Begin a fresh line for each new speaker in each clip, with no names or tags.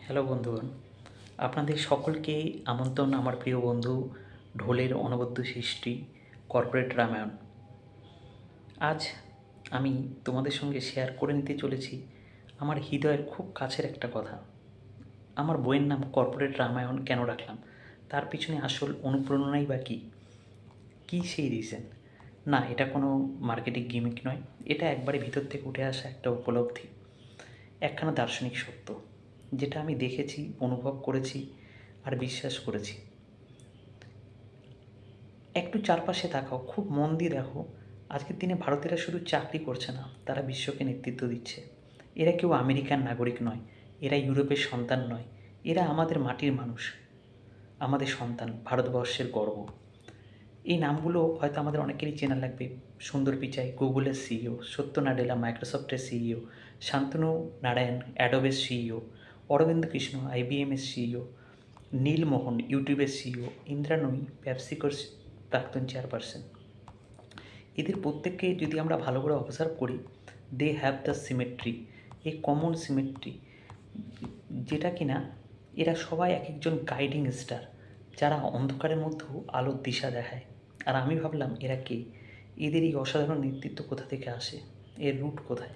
Hello বন্ধুগণ, আপনাদের সকলকে আমন্ত্রণ আমার প্রিয় বন্ধু ঢোলের অনবদ্য সৃষ্টি কর্পোরেট রামায়ণ। আজ আমি তোমাদের সঙ্গে শেয়ার করে নিতে চলেছি আমার হৃদয়ের খুব কাছের একটা কথা। আমার বইয়ের নাম কর্পোরেট রামায়ণ কেন রাখলাম, তার পিছনে আসল অনুপ্রেরণাই বা কী সেই রিজন? না, এটা কোনো মার্কেটিং গিমিক নয়, এটা একবারে ভিতর থেকে উঠে আসা একটা উপলব্ধি, একখানা দার্শনিক সত্য, যেটা আমি দেখেছি, অনুভব করেছি আর বিশ্বাস করেছি। একটু চারপাশে তাকাও, খুব মন দিয়ে দেখো। আজকের দিনে ভারতীয়রা শুধু চাকরি করছে না, তারা বিশ্বকে নেতৃত্ব দিচ্ছে। এরা কেউ আমেরিকান নাগরিক নয়, এরা ইউরোপের সন্তান নয়, এরা আমাদের মাটির মানুষ, আমাদের সন্তান, ভারতবর্ষের গর্ব। এই নামগুলো হয়তো আমাদের অনেকেরই চেনা লাগবে। সুন্দর পিচাই গুগলের সিইও, সত্য নাডেলা মাইক্রোসফটের CEO, Shantanu Narayan অ্যাডোবের CEO, Aurobindo Krishna আইবিএমের CEO, Nilmohan ইউটিউবের সিইও, ইন্দ্রা নুই পেপসিকোর প্রাক্তন চেয়ারপারসন। এদের প্রত্যেককে যদি আমরা ভালো করে অবজার্ভ করি, they have the symmetry, a common symmetry, যেটা কিনা এরা সবাই এক একজন গাইডিং স্টার, যারা অন্ধকারের মধ্যেও আলোর দিশা দেখায়। আর আমি ভাবলাম, এরা কে? এদের এই অসাধারণ নেতৃত্ব কোথা থেকে আসে? এর রুট কোথায়?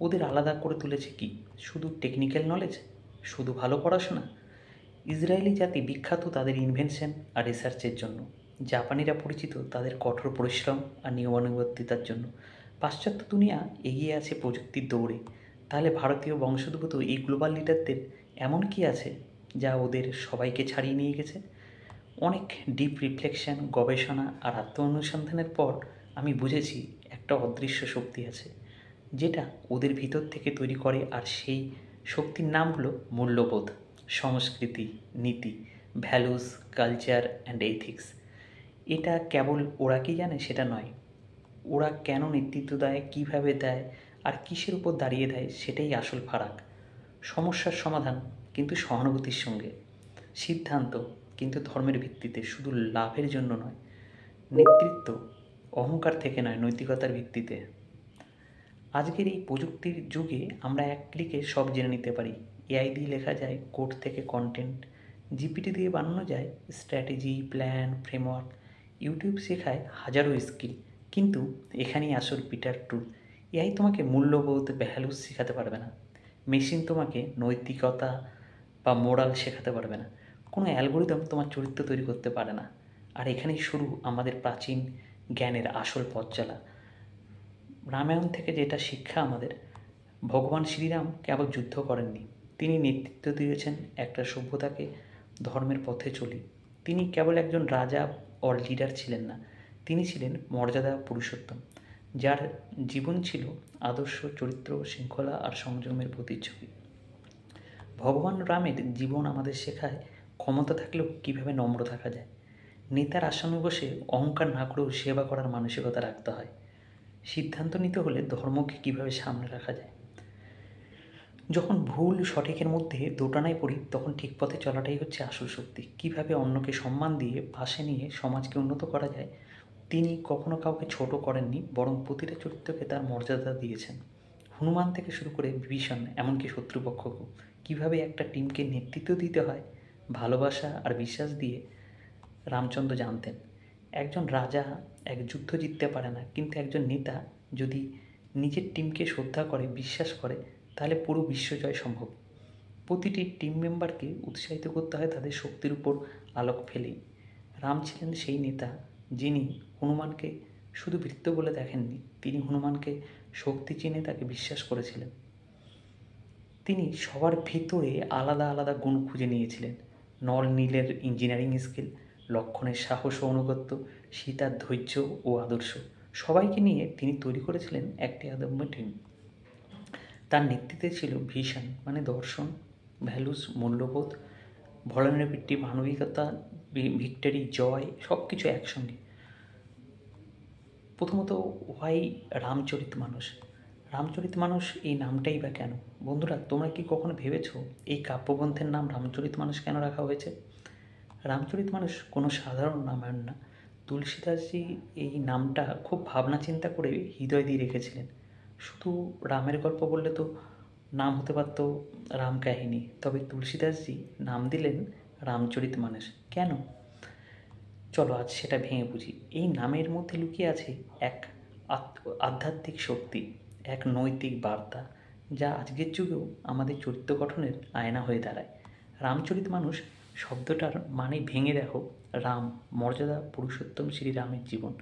ওদের আলাদা করে তুলেছে কি? শুধু টেকনিক্যাল নলেজ? শুধু ভালো পড়াশোনা? ইসরায়েলি জাতি বিখ্যাত তাদের ইনভেনশন আর রিসার্চের জন্য। জাপানিরা পরিচিত তাদের কঠোর পরিশ্রম আর নিয়মানুবর্তিতার জন্য। পাশ্চাত্য দুনিয়া এগিয়ে আছে প্রযুক্তির দৌড়ে। তাহলে ভারতীয় বংশোদ্ভূত এই গ্লোবাল লিডারদের এমন কি আছে যা ওদের সবাইকে ছাড়িয়ে নিয়ে গেছে? অনেক ডিপ রিফ্লেকশন, গবেষণা আর আত্ম অনুসন্ধানের পর আমি বুঝেছি একটা অদৃশ্য শক্তি আছে, যেটা ওদের ভিতর থেকে তৈরি করে। আর সেই শক্তির নাম হলো মূল্যবোধ, সংস্কৃতি, নীতি, ভ্যালুস, কালচার অ্যান্ড এথিক্স। এটা কেবল ওরা কি জানে সেটা নয়, ওরা কেন নেতৃত্ব দেয়, কীভাবে দেয় আর কিসের উপর দাঁড়িয়ে দেয়, সেটাই আসল ফারাক। সমস্যার সমাধান কিন্তু সহানুভূতির সঙ্গে, সিদ্ধান্ত কিন্তু ধর্মের ভিত্তিতে, শুধু লাভের জন্য নয়। নেতৃত্ব অহংকার থেকে নয়, নৈতিকতার ভিত্তিতে। আজকের এই প্রযুক্তির যুগে আমরা এক ক্লিকে সব জেনে নিতে পারি। এআই দিয়ে লেখা যায় কোড থেকে কন্টেন্ট, জিপিটি দিয়ে বানানো যায় স্ট্র্যাটেজি, প্ল্যান, ফ্রেমওয়ার্ক, ইউটিউব শেখায় হাজারো স্কিল। কিন্তু এখানেই আসল পিটার ট্রুথ, এআই তোমাকে মূল্যবোধ, ভ্যালুস শেখাতে পারবে না। মেশিন তোমাকে নৈতিকতা বা মোরাল শেখাতে পারবে না। কোনো অ্যালগোরিদম তোমার চরিত্র তৈরি করতে পারে না। আর এখানেই শুরু আমাদের প্রাচীন জ্ঞানের আসল পথ চলা। রামায়ণ থেকে যেটা শিক্ষা আমাদের, ভগবান শ্রীরাম কেবল যুদ্ধ করেননি, তিনি নেতৃত্ব দিয়েছেন একটা সভ্যতাকে ধর্মের পথে চলি। তিনি কেবল একজন রাজা অর লিডার ছিলেন না, তিনি ছিলেন মর্যাদা পুরুষোত্তম, যার জীবন ছিল আদর্শ, চরিত্র, শৃঙ্খলা আর সংযমের প্রতিচ্ছবি। ভগবান রামের জীবন আমাদের শেখায় ক্ষমতা থাকলেও কীভাবে নম্র থাকা যায়। নেতার আসনে বসে অহংকার না করেও সেবা করার মানসিকতা রাখতে হয়। সিদ্ধান্ত নিতে হলে ধর্মকে কীভাবে সামনে রাখা যায়। যখন ভুল সঠিকের মধ্যে দোটানায় পড়ি, তখন ঠিক পথে চলাটাই হচ্ছে আসল শক্তি। কীভাবে অন্যকে সম্মান দিয়ে পাশে নিয়ে সমাজকে উন্নত করা যায়। তিনি কখনো কাউকে ছোট করেননি, বরং প্রতিটা চরিত্রকে তার মর্যাদা দিয়েছেন। হনুমান থেকে শুরু করে বিভীষণ, এমনকি শত্রুপক্ষকেও কীভাবে একটা টিমকে নেতৃত্ব দিতে হয় ভালোবাসা আর বিশ্বাস দিয়ে, রামচন্দ্র জানতেন। একজন রাজা এক যুদ্ধ জিততে পারে না, কিন্তু একজন নেতা যদি নিজের টিমকে শ্রদ্ধা করে, বিশ্বাস করে, তাহলে পুরো বিশ্বজয় সম্ভব। প্রতিটি টিম মেম্বারকে উৎসাহিত করতে হয় তাদের শক্তির উপর আলোক ফেলেই। রাম ছিলেন সেই নেতা যিনি হনুমানকে শুধু বৃত্ত বলে দেখেননি, তিনি হনুমানকে শক্তি চিনে তাকে বিশ্বাস করেছিলেন। তিনি সবার ভেতরে আলাদা আলাদা গুণ খুঁজে নিয়েছিলেন। নল নীলের ইঞ্জিনিয়ারিং স্কিল, লক্ষণের সাহস ও অনুগত্য, সীতার ধৈর্য ও আদর্শ, সবাইকে নিয়ে তিনি তৈরি করেছিলেন একটি অদম্য টিম। তার নেতৃত্বে ছিল ভিশন, মানে দর্শন, ভ্যালুস, মূল্যবোধ, ভলানারেবিলিটি, মানবিকতা, ভিক্টরি, জয়, সব কিছু একসঙ্গে। প্রথমত, হোয়াই রামচরিতমানস? রামচরিতমানস এই নামটাই বা কেন? বন্ধুরা, তোমরা কি কখনো ভেবেছো এই কাব্যগ্রন্থের নাম রামচরিতমানস কেন রাখা হয়েছে? রামচরিতমানস কোনো সাধারণ রামায়ণ না। তুলসীদাসজি এই নামটা খুব ভাবনা চিন্তা করে হৃদয় দিয়ে রেখেছিলেন। শুধু রামের গল্প বললে তো নাম হতে পারত রামকাহিনী, তবে তুলসীদাসজি নাম দিলেন রামচরিতমানস। কেন? চলো আজ সেটা ভেঙে বুঝি। এই নামের মধ্যে লুকিয়ে আছে এক আধ্যাত্মিক শক্তি, এক নৈতিক বার্তা, যা আজকের যুগেও আমাদের চরিত্র গঠনের আয়না হয়ে দাঁড়ায়। রামচরিতমানস শব্দটার মানে ভেঙে দেখো। রাম মর্যাদা, পুরুষোত্তম শ্রীরামের জীবন,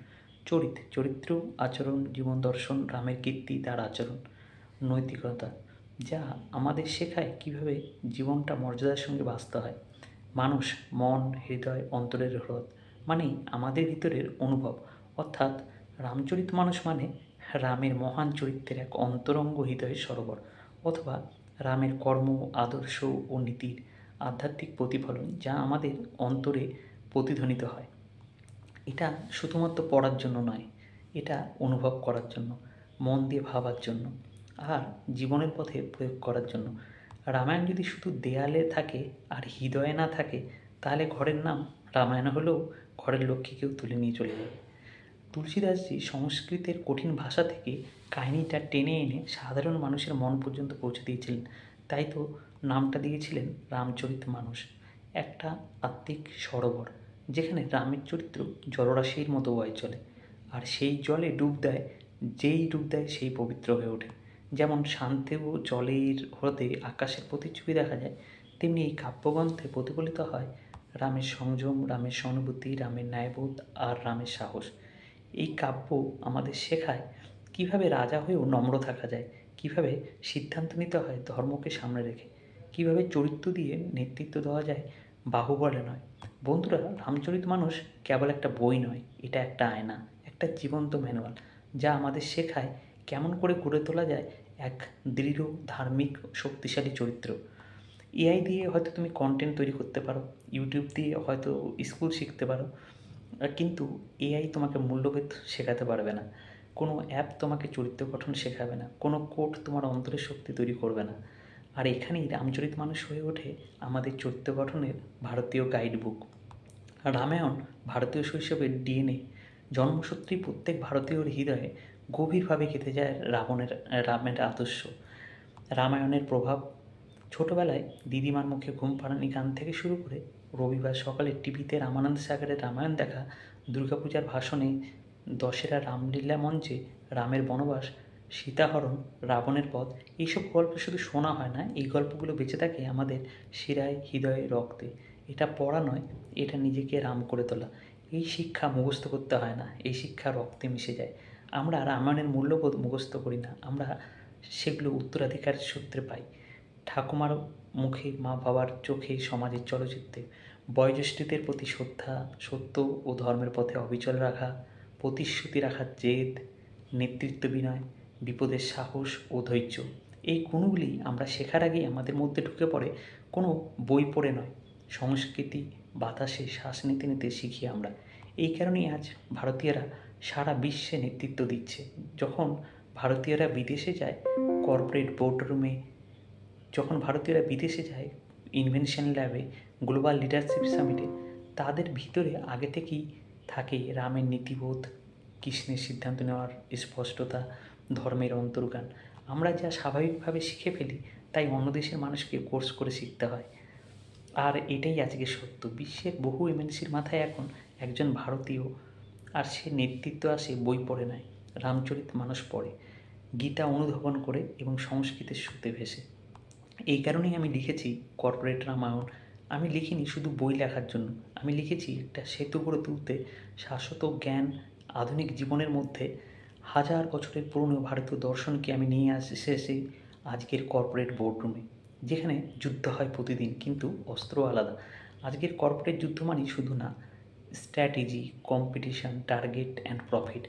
চরিত্র, আচরণ, জীবন দর্শন, রামের কীর্তি, তার আচরণ, নৈতিকতা, যা আমাদের শেখায় কিভাবে জীবনটা মর্যাদার সঙ্গে বাঁচতে হয়। মানুষ, মন, হৃদয়, অন্তরের হ্রদ, মানে আমাদের ভিতরের অনুভব। অর্থাৎ রামচরিতমানস মানে রামের মহান চরিত্রের এক অন্তরঙ্গ হৃদয়ের সরোবর, অথবা রামের কর্ম, আদর্শ ও নীতির আধ্যাত্মিক প্রতিফলন, যা আমাদের অন্তরে প্রতিধ্বনিত হয়। এটা শুধুমাত্র পড়ার জন্য নয়, এটা অনুভব করার জন্য, মন দিয়ে ভাবার জন্য, আর জীবনের পথে প্রয়োগ করার জন্য। রামায়ণ যদি শুধু দেয়ালে থাকে আর হৃদয়ে না থাকে, তাহলে ঘরের নাম রামায়ণ হলেও ঘরের লক্ষ্মীকেও তুলে নিয়ে চলে যাবে। তুলসীদাসজি সংস্কৃতের কঠিন ভাষা থেকে কাহিনীটা টেনে এনে সাধারণ মানুষের মন পর্যন্ত পৌঁছে দিয়েছিলেন। তাই তো নামটা দিয়েছিলেন রামচরিতমানস, একটা আত্মিক সরোবর, যেখানে রামের চরিত্র জলরাশির মতো বয়ে চলে, আর সেই জলে ডুব দেয় সেই পবিত্র হয়ে ওঠে। যেমন শান্তিও জলের হ্রদে আকাশের প্রতিচ্ছবি দেখা যায়, তেমনি এই কাব্যগ্রন্থে প্রতিফলিত হয় রামের সংযম, রামের সহানুভূতি, রামের ন্যায়বোধ আর রামের সাহস। এই কাব্য আমাদের শেখায় কিভাবে রাজা হয়েও নম্র থাকা যায়, কিভাবে সিদ্ধান্ত নিতে হয় ধর্মকে সামনে রেখে, কিভাবে চরিত্র দিয়ে নেতৃত্ব দেওয়া যায় বাহুবলে নয়। বন্ধুরা, রামচরিতমানস কেবল একটা বই নয়, এটা একটা আয়না, একটা জীবন্ত ম্যানুয়াল, যা আমাদের শেখায় কেমন করে গড়ে তোলা যায় এক দৃঢ়, ধার্মিক, শক্তিশালী চরিত্র। এআই দিয়ে হয়তো তুমি কন্টেন্ট তৈরি করতে পারো, ইউটিউব দিয়ে হয়তো স্কুল শিখতে পারো, কিন্তু এআই তোমাকে মূল্যবোধ শেখাতে পারবে না। কোনো অ্যাপ তোমাকে চরিত্র গঠন শেখাবে না, কোনো কোড তোমার অন্তরের শক্তি তৈরি করবে না। আর এখানেই রামচরিতমানস হয়ে ওঠে আমাদের চরিত্র গঠনের ভারতীয় গাইড বুক। রামায়ণ ভারতীয় শৈশবের ডিএনএ। জন্মসূত্রেই প্রত্যেক ভারতীয়র হৃদয়ে গভীরভাবে গেঁথে যায় রামের আদর্শ। রামায়ণের প্রভাব ছোটবেলায় দিদিমার মুখে ঘুম পাড়ানি গান থেকে শুরু করে রবিবার সকালে টিভিতে রামানন্দ সাগরের রামায়ণ দেখা, দুর্গাপূজার ভাষণে, দশেরা রামলীলা মঞ্চে রামের বনবাস, সীতাহরণ, রাবণের বধ, এইসব গল্প শুধু শোনা হয় না, এই গল্পগুলো বেঁচে থাকে আমাদের শিরায়, হৃদয়ে, রক্তে। এটা পড়া নয়, এটা নিজেকে রাম করে তোলা। এই শিক্ষা মুখস্থ করতে হয় না, এই শিক্ষা রক্তে মিশে যায়। আমরা রামায়ণের মূল্যবোধ মুখস্থ করি না, আমরা সেগুলো উত্তরাধিকার সূত্রে পাই। ঠাকুমার মুখে, মা বাবার চোখে, সমাজের চলচ্চিত্রে। বয়োজ্যেষ্ঠদের প্রতি শ্রদ্ধা, সত্য ও ধর্মের পথে অবিচল রাখা, প্রতিশ্রুতি রাখার জেদ, নেতৃত্ব বিনয়, বিপদের সাহস ও ধৈর্য, এই গুণগুলি আমরা শেখার আগেই আমাদের মধ্যে ঢুকে পড়ে, কোনো বই পড়ে নয়, সংস্কৃতি বাতাসে শ্বাস নিতে নিতে শিখি আমরা। এই কারণেই আজ ভারতীয়রা সারা বিশ্বে নেতৃত্ব দিচ্ছে। যখন ভারতীয়রা বিদেশে যায়, কর্পোরেট বোর্ডরুমে, যখন ভারতীয়রা বিদেশে যায় ইনভেনশন ল্যাবে, গ্লোবাল লিডারশিপ সামিটে, তাদের ভিতরে আগে থেকেই থাকে রামের নীতিবোধ, কৃষ্ণের সিদ্ধান্ত নেওয়ার স্পষ্টতা, ধর্মের অন্তর্জ্ঞান। আমরা যা স্বাভাবিকভাবে শিখে ফেলি, তাই অন্য দেশের মানুষকে কোর্স করে শিখতে হয়। আর এটাই আজকে সত্য। বিশ্বের বহু এমএনসির মাথায় এখন একজন ভারতীয়, আর সে নেতৃত্ব আসে বই পড়ে নয়, রামচরিতমানস পড়ে, গীতা অনুধাবন করে এবং সংস্কৃতের সুতে ভেসে। এই কারণেই আমি লিখেছি কর্পোরেট রামায়ণ। আমি লিখিনি শুধু বই লেখার জন্য, আমি লিখেছি একটা সেতু গড়ে তুলতে, শাশ্বত জ্ঞান আধুনিক জীবনের মধ্যে। হাজার বছরের পুরনো ভারতীয় দর্শনকে আমি নিয়ে এসেছি আজকের কর্পোরেট বোর্ডরুমে, যেখানে যুদ্ধ হয় প্রতিদিন, কিন্তু অস্ত্র আলাদা। আজকের কর্পোরেট যুদ্ধ মানে শুধু না strategy, competition, target and profit.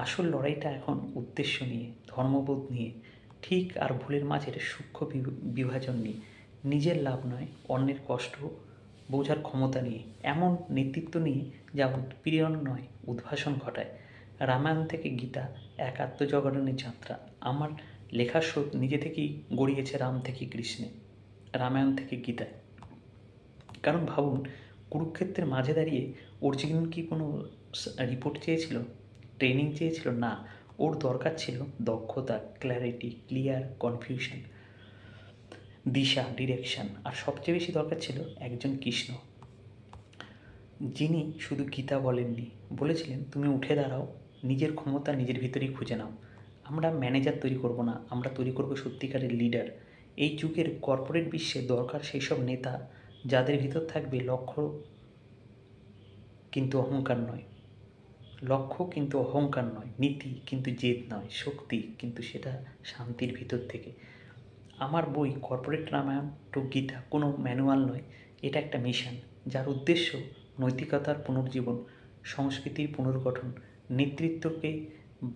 আসল লড়াইটা এখন উদ্দেশ্য নিয়ে, ধর্মবোধ নিয়ে, ঠিক আর ভুলের মাঝের সূক্ষ্ম বিভাজন নিয়ে, নিজের লাভ নয়, অন্যের কষ্ট বোঝার ক্ষমতা নিয়ে, এমন নেতৃত্ব নিয়ে যা উৎপীড়ন নয়, উদ্ভাসন ঘটায়। রামায়ণ থেকে গীতা এক আত্মজগরণের যাত্রা। আমার লেখার স্রোত নিজে থেকেই গড়িয়েছে রাম থেকে কৃষ্ণে, রামায়ণ থেকে গীতায়। কারণ ভাবুন, কুরুক্ষেত্রের মাঝে দাঁড়িয়ে অর্জুন কি কোনো রিপোর্ট চেয়েছিল, ট্রেনিং চেয়েছিল? না, ওর দরকার ছিল দক্ষতা, ক্ল্যারিটি, ক্লিয়ার কনফিউশন। দিশা, ডিরেকশন, আর সবচেয়ে বেশি দরকার ছিল একজন কৃষ্ণ, যিনি শুধু গীতা বলেননি, বলেছিলেন তুমি উঠে দাঁড়াও, নিজের ক্ষমতা নিজের ভিতরেই খুঁজে নাও। আমরা ম্যানেজার তৈরি করব না, আমরা তৈরি করব সত্যিকারের লিডার। এই যুগের কর্পোরেট বিশ্বে দরকার সেই সব নেতা যাদের ভিতর থাকবে লক্ষ্য কিন্তু অহংকার নয়, লক্ষ্য কিন্তু অহংকার নয়, নীতি কিন্তু জেদ নয়, শক্তি কিন্তু সেটা শান্তির ভিতর থেকে। আমার বই কর্পোরেট রামায়ণ টু গীতা কোনো ম্যানুয়াল নয়, এটা একটা মিশন যার উদ্দেশ্য নৈতিকতার পুনর্জীবন, সংস্কৃতির পুনর্গঠন, নেতৃত্বকে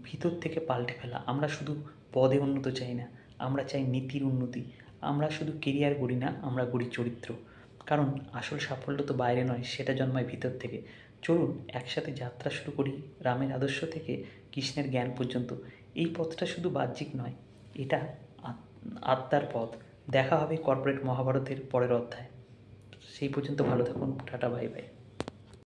ভিতর থেকে পাল্টে ফেলা। আমরা শুধু পদে উন্নত চাই না, আমরা চাই নীতির উন্নতি। আমরা শুধু কেরিয়ার গড়ি না, আমরা গড়ি চরিত্র। কারণ আসল সাফল্য তো বাইরে নয়, সেটা জন্মায় ভিতর থেকে। চলুন একসাথে যাত্রা শুরু করি রামের আদর্শ থেকে কৃষ্ণের জ্ঞান পর্যন্ত। এই পথটা শুধু বাহ্যিক নয়, এটা আত্মার পথ। দেখা হবে কর্পোরেট মহাভারতের পরের অধ্যায়। সেই পর্যন্ত ভালো থাকুন, টাটা, বাই বাই।